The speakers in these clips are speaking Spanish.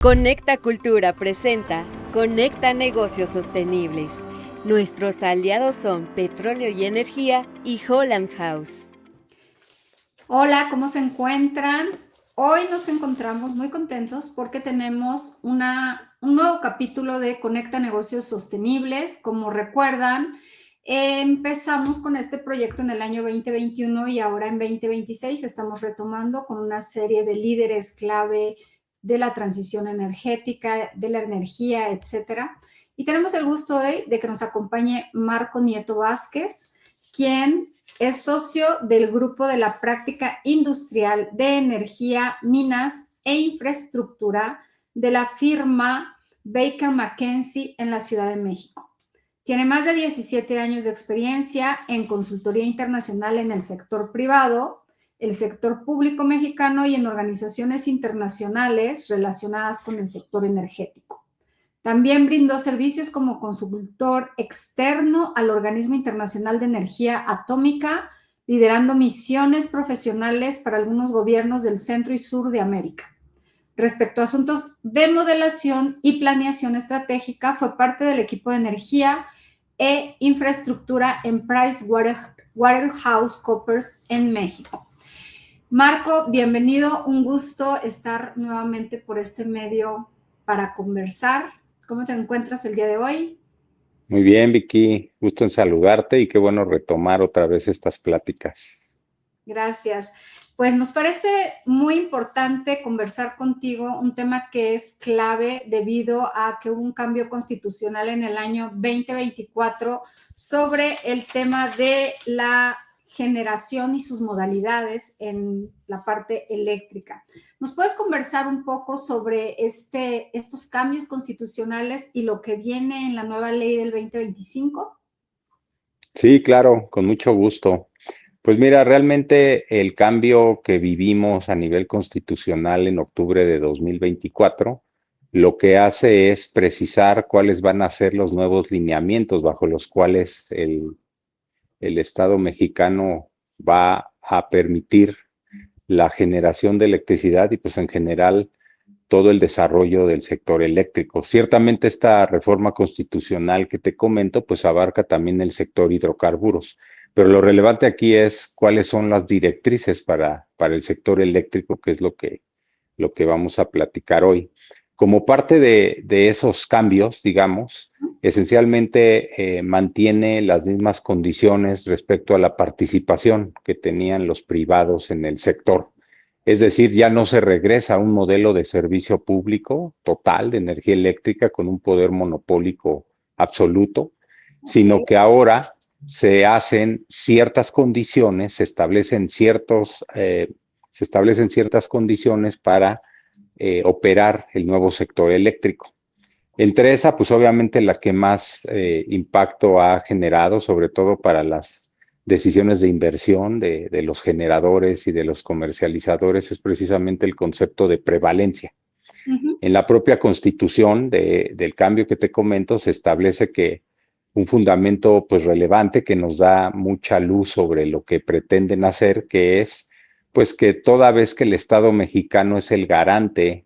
Conecta Cultura presenta Conecta Negocios Sostenibles. Nuestros aliados son Petróleo y Energía y Holland House. Hola, ¿cómo se encuentran? Hoy nos encontramos muy contentos porque tenemos un nuevo capítulo de Conecta Negocios Sostenibles. Como recuerdan, empezamos con este proyecto en el año 2021 y ahora en 2026 estamos retomando con una serie de líderes clave de la transición energética, de la energía, etcétera. Y tenemos el gusto hoy de que nos acompañe Marco Nieto Vázquez, quien es socio del Grupo de la Práctica Industrial de Energía, Minas e Infraestructura de la firma Baker McKenzie en la Ciudad de México. Tiene más de 17 años de experiencia en consultoría internacional en el sector privado, el sector público mexicano y en organizaciones internacionales relacionadas con el sector energético. También brindó servicios como consultor externo al Organismo Internacional de Energía Atómica, liderando misiones profesionales para algunos gobiernos del centro y sur de América. Respecto a asuntos de modelación y planeación estratégica, fue parte del equipo de energía e infraestructura en PricewaterhouseCoopers en México. Marco, bienvenido, un gusto estar nuevamente por este medio para conversar. ¿Cómo te encuentras el día de hoy? Muy bien, Vicky, gusto en saludarte y qué bueno retomar otra vez estas pláticas. Gracias. Pues nos parece muy importante conversar contigo un tema que es clave debido a que hubo un cambio constitucional en el año 2024 sobre el tema de la generación y sus modalidades en la parte eléctrica. ¿Nos puedes conversar un poco sobre estos cambios constitucionales y lo que viene en la nueva ley del 2025? Sí, claro, con mucho gusto. Pues mira, realmente el cambio que vivimos a nivel constitucional en octubre de 2024, lo que hace es precisar cuáles van a ser los nuevos lineamientos bajo los cuales el Estado mexicano va a permitir la generación de electricidad y pues en general todo el desarrollo del sector eléctrico. Ciertamente esta reforma constitucional que te comento pues abarca también el sector hidrocarburos, pero lo relevante aquí es cuáles son las directrices para el sector eléctrico, que es lo que vamos a platicar hoy. Como parte de esos cambios, digamos, esencialmente mantiene las mismas condiciones respecto a la participación que tenían los privados en el sector. Es decir, ya no se regresa a un modelo de servicio público total de energía eléctrica con un poder monopólico absoluto, sino que ahora se hacen ciertas condiciones, se establecen ciertas condiciones para operar el nuevo sector eléctrico. Entre esa, pues obviamente la que más impacto ha generado, sobre todo para las decisiones de inversión de los generadores y de los comercializadores, es precisamente el concepto de prevalencia. En la propia constitución del cambio que te comento, se establece que un fundamento pues relevante que nos da mucha luz sobre lo que pretenden hacer, que es pues que toda vez que el Estado mexicano es el garante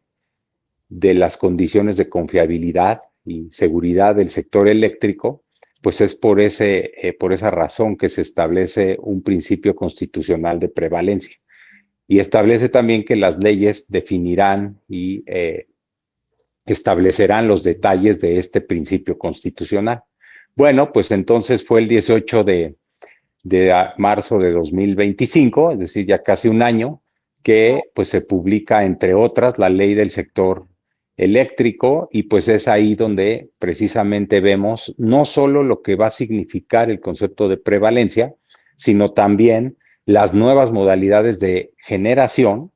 de las condiciones de confiabilidad y seguridad del sector eléctrico, pues es por esa razón que se establece un principio constitucional de prevalencia. Y establece también que las leyes definirán y establecerán los detalles de este principio constitucional. Bueno, pues entonces fue el 18 de marzo de 2025, es decir, ya casi un año, que pues se publica, entre otras, la ley del sector eléctrico, y pues es ahí donde precisamente vemos no solo lo que va a significar el concepto de prevalencia, sino también las nuevas modalidades de generación,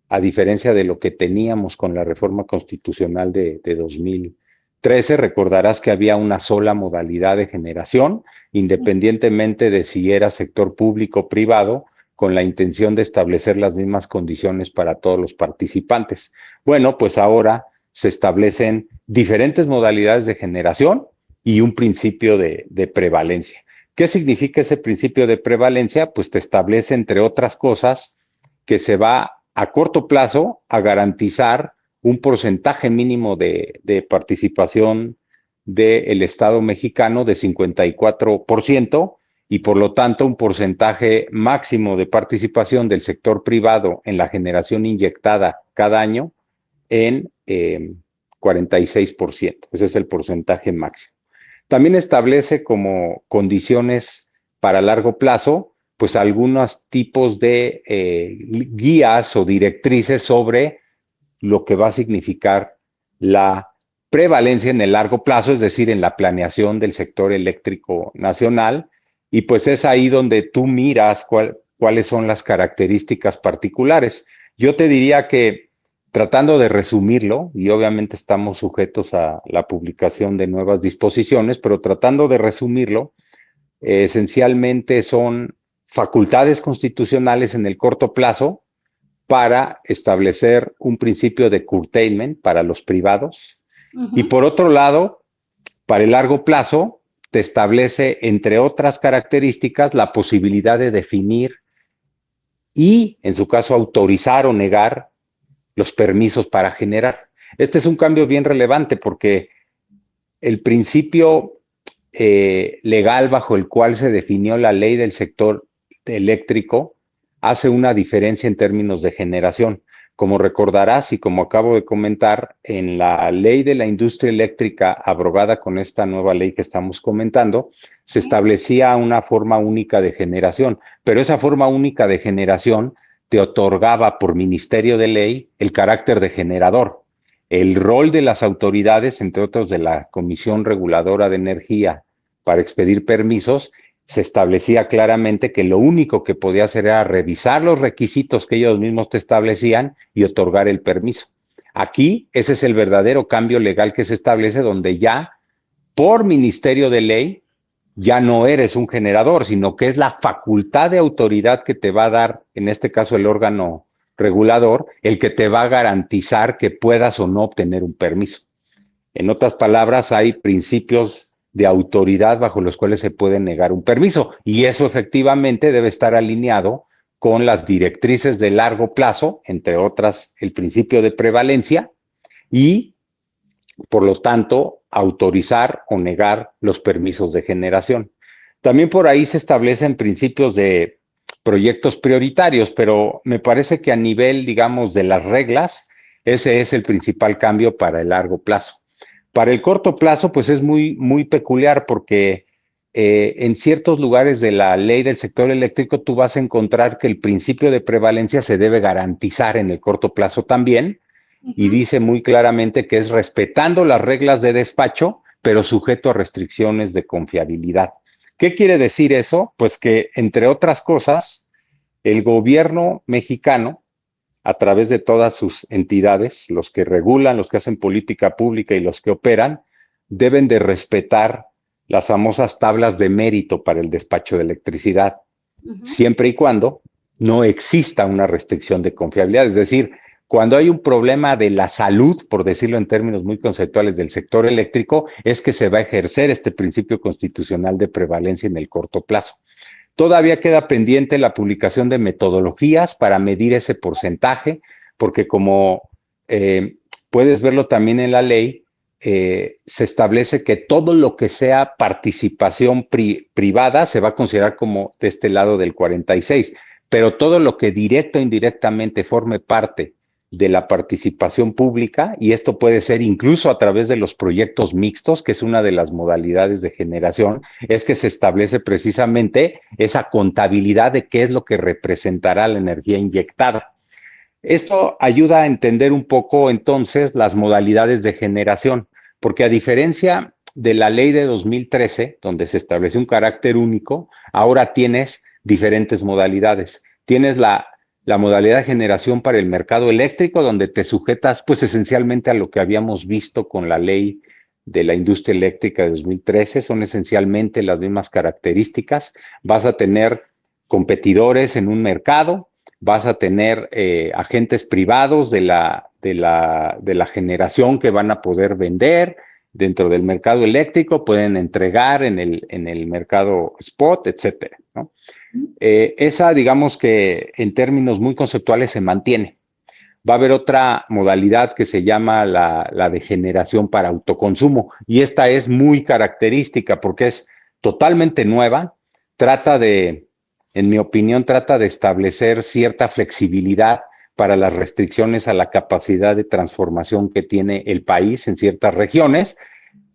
a diferencia de lo que teníamos con la reforma constitucional de 2013. Recordarás que había una sola modalidad de generación, independientemente de si era sector público o privado, con la intención de establecer las mismas condiciones para todos los participantes. Bueno, pues ahora se establecen diferentes modalidades de generación y un principio de prevalencia. ¿Qué significa ese principio de prevalencia? Pues te establece, entre otras cosas, que se va a corto plazo a garantizar un porcentaje mínimo de participación del Estado mexicano de 54% y por lo tanto un porcentaje máximo de participación del sector privado en la generación inyectada cada año en 46%. Ese es el porcentaje máximo. También establece como condiciones para largo plazo, pues algunos tipos de guías o directrices sobre lo que va a significar la prevalencia en el largo plazo, es decir, en la planeación del sector eléctrico nacional, y pues es ahí donde tú miras cuáles son las características particulares. Yo te diría que tratando de resumirlo, y obviamente estamos sujetos a la publicación de nuevas disposiciones, pero tratando de resumirlo, esencialmente son facultades constitucionales en el corto plazo para establecer un principio de curtailment para los privados. Y por otro lado, para el largo plazo, te establece, entre otras características, la posibilidad de definir y, en su caso, autorizar o negar los permisos para generar. Este es un cambio bien relevante porque el principio legal bajo el cual se definió la ley del sector eléctrico hace una diferencia en términos de generación. Como recordarás y como acabo de comentar, en la ley de la industria eléctrica abrogada con esta nueva ley que estamos comentando, se establecía una forma única de generación, pero esa forma única de generación te otorgaba por ministerio de ley el carácter de generador. El rol de las autoridades, entre otros de la Comisión Reguladora de Energía para expedir permisos, se establecía claramente que lo único que podía hacer era revisar los requisitos que ellos mismos te establecían y otorgar el permiso. Aquí ese es el verdadero cambio legal que se establece, donde ya por ministerio de ley ya no eres un generador, sino que es la facultad de autoridad que te va a dar, en este caso el órgano regulador, el que te va a garantizar que puedas o no obtener un permiso. En otras palabras, hay principios de autoridad bajo los cuales se puede negar un permiso, y eso efectivamente debe estar alineado con las directrices de largo plazo, entre otras el principio de prevalencia, y por lo tanto autorizar o negar los permisos de generación. También por ahí se establecen principios de proyectos prioritarios, pero me parece que a nivel, digamos, de las reglas, ese es el principal cambio para el largo plazo. Para el corto plazo, pues es muy peculiar porque en ciertos lugares de la ley del sector eléctrico tú vas a encontrar que el principio de prevalencia se debe garantizar en el corto plazo también, y dice muy claramente que es respetando las reglas de despacho, pero sujeto a restricciones de confiabilidad. ¿Qué quiere decir eso? Pues que, entre otras cosas, el gobierno mexicano, a través de todas sus entidades, los que regulan, los que hacen política pública y los que operan, deben de respetar las famosas tablas de mérito para el despacho de electricidad, siempre y cuando no exista una restricción de confiabilidad. Es decir, cuando hay un problema de la salud, por decirlo en términos muy conceptuales del sector eléctrico, es que se va a ejercer este principio constitucional de prevalencia en el corto plazo. Todavía queda pendiente la publicación de metodologías para medir ese porcentaje, porque como puedes verlo también en la ley, se establece que todo lo que sea participación privada se va a considerar como de este lado del 46, pero todo lo que directa o indirectamente forme parte de la participación pública, y esto puede ser incluso a través de los proyectos mixtos, que es una de las modalidades de generación, es que se establece precisamente esa contabilidad de qué es lo que representará la energía inyectada. Esto ayuda a entender un poco entonces las modalidades de generación, porque a diferencia de la ley de 2013, donde se establece un carácter único, ahora tienes diferentes modalidades. Tienes la modalidad de generación para el mercado eléctrico, donde te sujetas pues esencialmente a lo que habíamos visto con la ley de la industria eléctrica de 2013, son esencialmente las mismas características. Vas a tener competidores en un mercado, vas a tener agentes privados de la generación que van a poder vender dentro del mercado eléctrico, pueden entregar en el mercado spot, etcétera, ¿no? Esa, digamos que en términos muy conceptuales, se mantiene. va a haber otra modalidad que se llama la de generación para autoconsumo, y esta es muy característica porque es totalmente nueva, en mi opinión, trata de establecer cierta flexibilidad para las restricciones a la capacidad de transformación que tiene el país en ciertas regiones.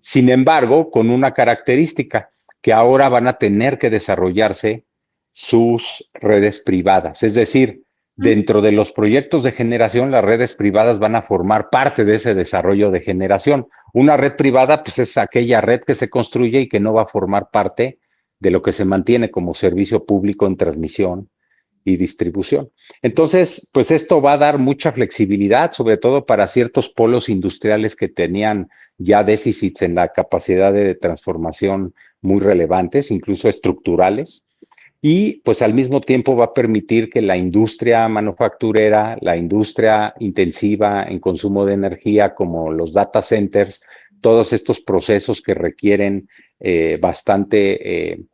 Sin embargo, con una característica, que ahora van a tener que desarrollarse sus redes privadas. Es decir, dentro de los proyectos de generación, las redes privadas van a formar parte de ese desarrollo de generación. Una red privada, pues es aquella red que se construye y que no va a formar parte de lo que se mantiene como servicio público en transmisión y distribución. Entonces, pues esto va a dar mucha flexibilidad, sobre todo para ciertos polos industriales que tenían ya déficits en la capacidad de transformación muy relevantes, incluso estructurales, y pues al mismo tiempo va a permitir que la industria manufacturera, la industria intensiva en consumo de energía como los data centers, todos estos procesos que requieren bastante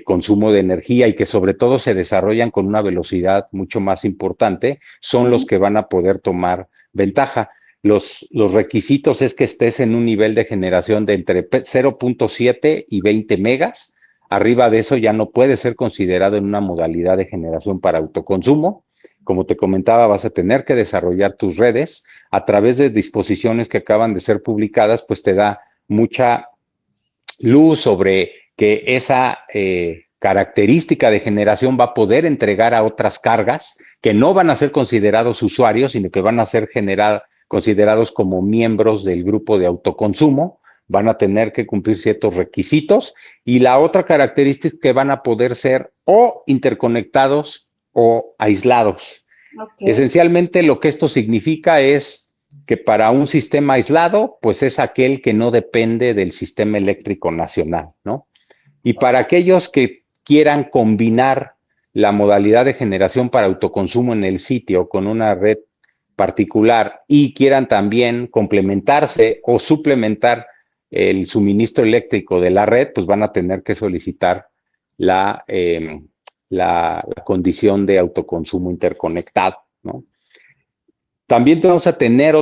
consumo de energía y que sobre todo se desarrollan con una velocidad mucho más importante, son los que van a poder tomar ventaja. Los requisitos es que estés en un nivel de generación de entre 0.7 y 20 megas. Arriba de eso ya no puede ser considerado en una modalidad de generación para autoconsumo. Como te comentaba, vas a tener que desarrollar tus redes a través de disposiciones que acaban de ser publicadas, pues te da mucha luz sobre que esa característica de generación va a poder entregar a otras cargas que no van a ser considerados usuarios, sino que van a ser considerados como miembros del grupo de autoconsumo, van a tener que cumplir ciertos requisitos, y la otra característica es que van a poder ser o interconectados o aislados. Okay. Esencialmente lo que esto significa es que para un sistema aislado, pues es aquel que no depende del sistema eléctrico nacional, ¿no? Y para aquellos que quieran combinar la modalidad de generación para autoconsumo en el sitio con una red particular y quieran también complementarse o suplementar el suministro eléctrico de la red, pues van a tener que solicitar la condición de autoconsumo interconectado, ¿no? También vamos a tener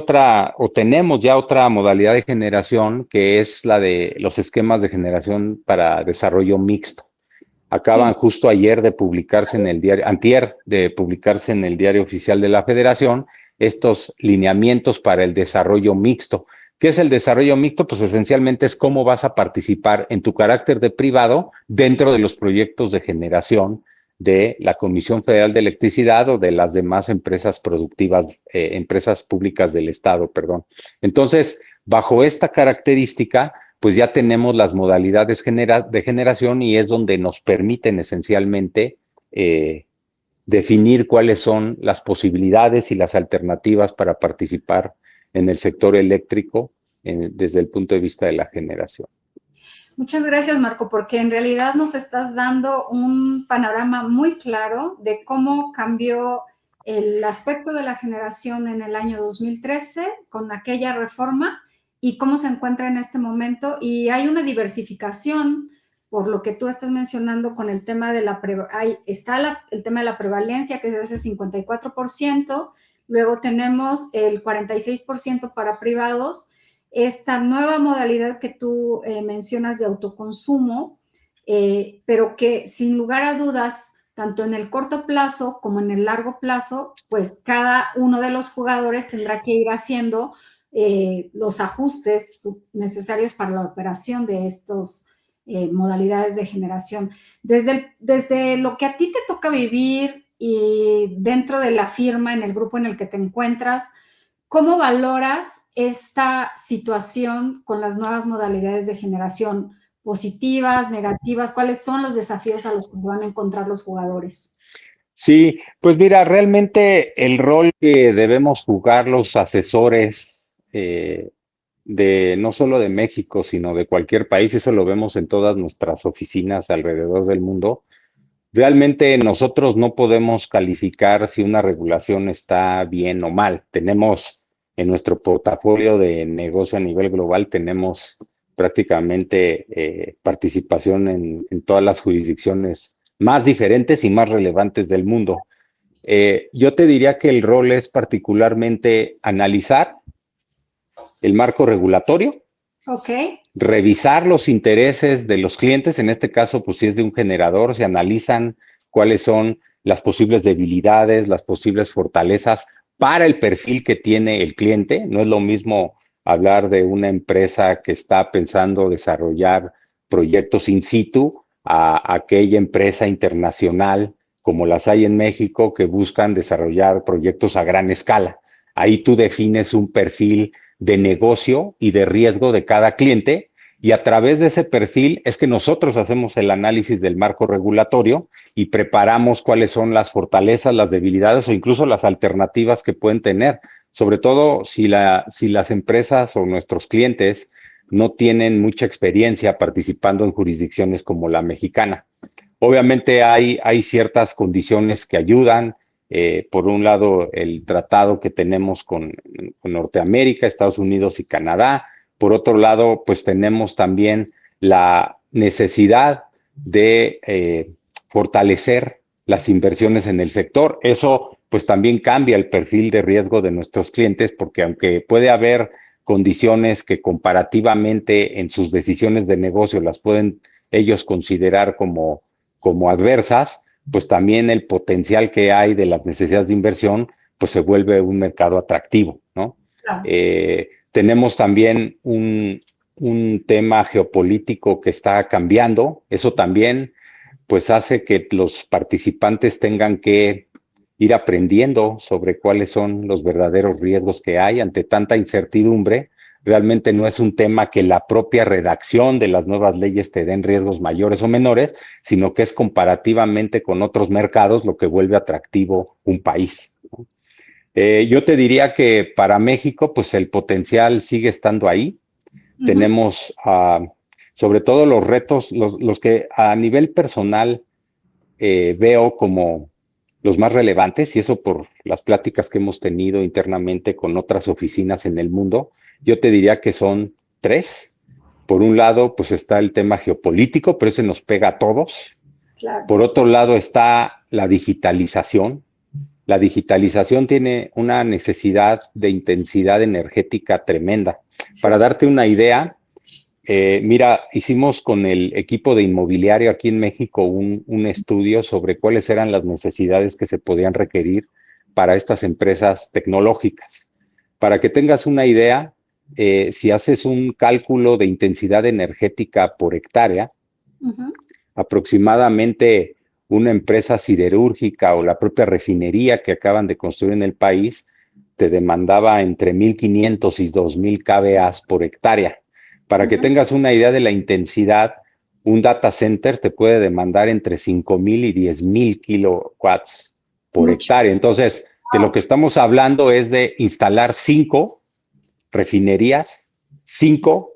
tenemos ya otra modalidad de generación, que es la de los esquemas de generación para desarrollo mixto. Acaban justo ayer de publicarse en el diario, antier de publicarse en el Diario Oficial de la Federación, estos lineamientos para el desarrollo mixto. ¿Qué es el desarrollo mixto? Pues esencialmente es cómo vas a participar en tu carácter de privado dentro de los proyectos de generación de la Comisión Federal de Electricidad o de las demás empresas productivas, empresas públicas del Estado, perdón. Entonces, bajo esta característica, pues ya tenemos las modalidades de generación y es donde nos permiten esencialmente definir cuáles son las posibilidades y las alternativas para participar en el sector eléctrico desde el punto de vista de la generación. Muchas gracias, Marco, porque en realidad nos estás dando un panorama muy claro de cómo cambió el aspecto de la generación en el año 2013 con aquella reforma y cómo se encuentra en este momento. Y hay una diversificación, por lo que tú estás mencionando con el tema de el tema de la prevalencia, que es ese 54%, luego tenemos el 46% para privados, esta nueva modalidad que tú mencionas de autoconsumo, pero que sin lugar a dudas, tanto en el corto plazo como en el largo plazo, pues cada uno de los jugadores tendrá que ir haciendo los ajustes necesarios para la operación de estos modalidades de generación. Desde lo que a ti te toca vivir y dentro de la firma, en el grupo en el que te encuentras, ¿cómo valoras esta situación con las nuevas modalidades de generación? ¿Positivas, negativas? ¿Cuáles son los desafíos a los que se van a encontrar los jugadores? Sí, pues mira, realmente el rol que debemos jugar los asesores de no solo de México, sino de cualquier país, eso lo vemos en todas nuestras oficinas alrededor del mundo. Realmente nosotros no podemos calificar si una regulación está bien o mal. Tenemos en nuestro portafolio de negocio a nivel global, tenemos prácticamente participación en todas las jurisdicciones más diferentes y más relevantes del mundo. Yo te diría que el rol es particularmente analizar el marco regulatorio, Ok. revisar los intereses de los clientes, en este caso, pues si es de un generador, se analizan cuáles son las posibles debilidades, las posibles fortalezas para el perfil que tiene el cliente. No es lo mismo hablar de una empresa que está pensando desarrollar proyectos in situ a aquella empresa internacional como las hay en México que buscan desarrollar proyectos a gran escala. Ahí tú defines un perfil de negocio y de riesgo de cada cliente y a través de ese perfil es que nosotros hacemos el análisis del marco regulatorio y preparamos cuáles son las fortalezas, las debilidades o incluso las alternativas que pueden tener, sobre todo si las empresas o nuestros clientes no tienen mucha experiencia participando en jurisdicciones como la mexicana. Obviamente hay ciertas condiciones que ayudan. Por un lado, el tratado que tenemos con Norteamérica, Estados Unidos y Canadá. Por otro lado, pues tenemos también la necesidad de fortalecer las inversiones en el sector. Eso pues también cambia el perfil de riesgo de nuestros clientes porque aunque puede haber condiciones que comparativamente en sus decisiones de negocio las pueden ellos considerar como adversas, pues también el potencial que hay de las necesidades de inversión, pues se vuelve un mercado atractivo, ¿no? Claro. Tenemos también un tema geopolítico que está cambiando, eso también pues hace que los participantes tengan que ir aprendiendo sobre cuáles son los verdaderos riesgos que hay ante tanta incertidumbre. Realmente no es un tema que la propia redacción de las nuevas leyes te den riesgos mayores o menores, sino que es comparativamente con otros mercados lo que vuelve atractivo un país. Yo te diría que para México, pues el potencial sigue estando ahí. Tenemos sobre todo los retos, los que a nivel personal veo como los más relevantes, y eso por las pláticas que hemos tenido internamente con otras oficinas en el mundo, yo te diría que son tres. Por un lado, pues está el tema geopolítico, pero ese nos pega a todos. Claro. Por otro lado está la digitalización. La digitalización tiene una necesidad de intensidad energética tremenda. Sí. Para darte una idea, mira, hicimos con el equipo de inmobiliario aquí en México un estudio sobre cuáles eran las necesidades que se podían requerir para estas empresas tecnológicas. Para que tengas una idea, si haces un cálculo de intensidad energética por hectárea, aproximadamente una empresa siderúrgica o la propia refinería que acaban de construir en el país te demandaba entre 1,500 y 2,000 kVA por hectárea. Para que tengas una idea de la intensidad, un data center te puede demandar entre 5,000 y 10,000 kilowatts por hectárea. Entonces, de lo que estamos hablando es de instalar 5 refinerías, 5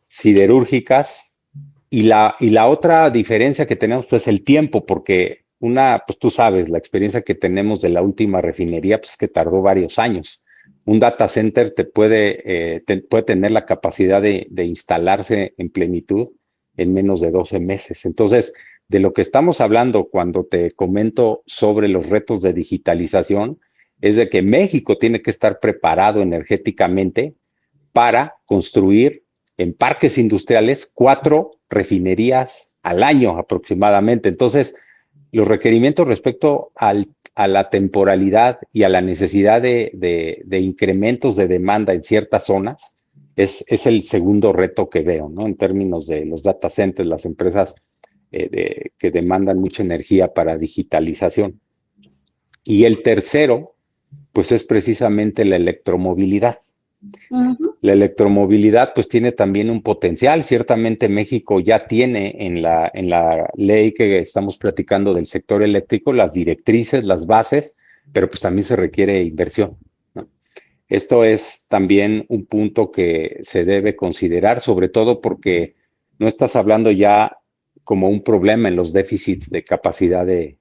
siderúrgicas, y la otra diferencia que tenemos pues el tiempo, porque pues tú sabes, la experiencia que tenemos de la última refinería, pues que tardó varios años. Un data center te puede tener la capacidad de instalarse en plenitud en menos de 12 meses. Entonces, de lo que estamos hablando cuando te comento sobre los retos de digitalización, es de que México tiene que estar preparado energéticamente para construir en parques industriales 4 refinerías al año aproximadamente. Entonces, los requerimientos respecto a la temporalidad y a la necesidad de incrementos de demanda en ciertas zonas es el segundo reto que veo, ¿no? En términos de los data centers, las empresas que demandan mucha energía para digitalización. Y el tercero, pues es precisamente la electromovilidad. La electromovilidad pues tiene también un potencial. Ciertamente México ya tiene en la ley que estamos platicando del sector eléctrico las directrices, las bases, pero pues también se requiere inversión, ¿no? Esto es también un punto que se debe considerar, sobre todo porque no estás hablando ya como un problema en los déficits de capacidad de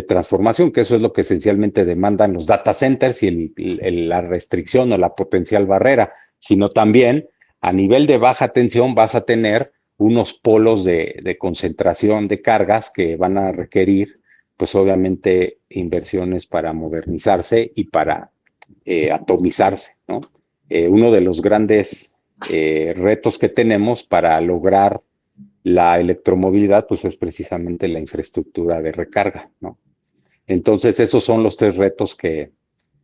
transformación, que eso es lo que esencialmente demandan los data centers y la restricción o la potencial barrera, sino también a nivel de baja tensión vas a tener unos polos de concentración de cargas que van a requerir pues obviamente inversiones para modernizarse y para atomizarse, ¿no? Uno de los grandes retos que tenemos para lograr la electromovilidad, pues es precisamente la infraestructura de recarga, ¿no? Entonces, esos son los 3 retos que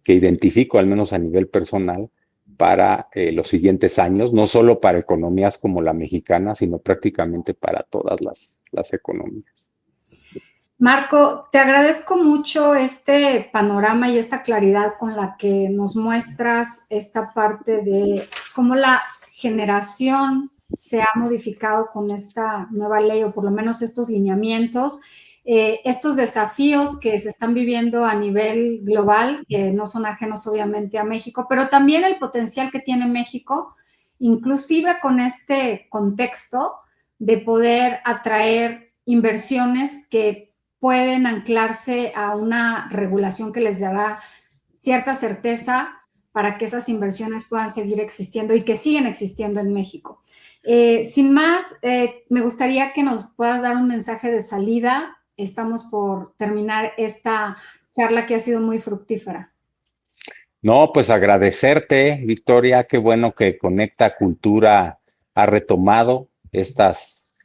identifico, al menos a nivel personal, para los siguientes años, no solo para economías como la mexicana, sino prácticamente para todas las economías. Marco, te agradezco mucho este panorama y esta claridad con la que nos muestras esta parte de cómo la generación se ha modificado con esta nueva ley, o por lo menos estos lineamientos, estos desafíos que se están viviendo a nivel global, que no son ajenos obviamente a México, pero también el potencial que tiene México, inclusive con este contexto de poder atraer inversiones que pueden anclarse a una regulación que les dará cierta certeza para que esas inversiones puedan seguir existiendo y que siguen existiendo en México. Sin más, me gustaría que nos puedas dar un mensaje de salida. Estamos por terminar esta charla que ha sido muy fructífera. No, pues agradecerte, Victoria, qué bueno que Conecta Cultura ha retomado estas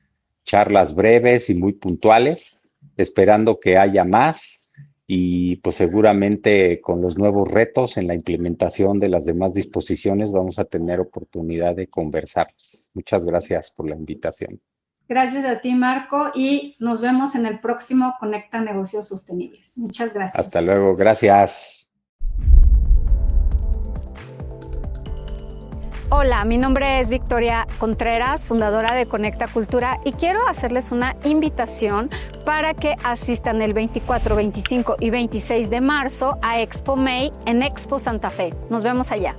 charlas breves y muy puntuales, esperando que haya más y pues seguramente con los nuevos retos en la implementación de las demás disposiciones vamos a tener oportunidad de conversar. Muchas gracias por la invitación. Gracias a ti, Marco, y nos vemos en el próximo Conecta Negocios Sostenibles. Muchas gracias. Hasta luego, gracias. Hola, mi nombre es Victoria Contreras, fundadora de Conecta Cultura, y quiero hacerles una invitación para que asistan el 24, 25 y 26 de marzo a Expo May en Expo Santa Fe. Nos vemos allá.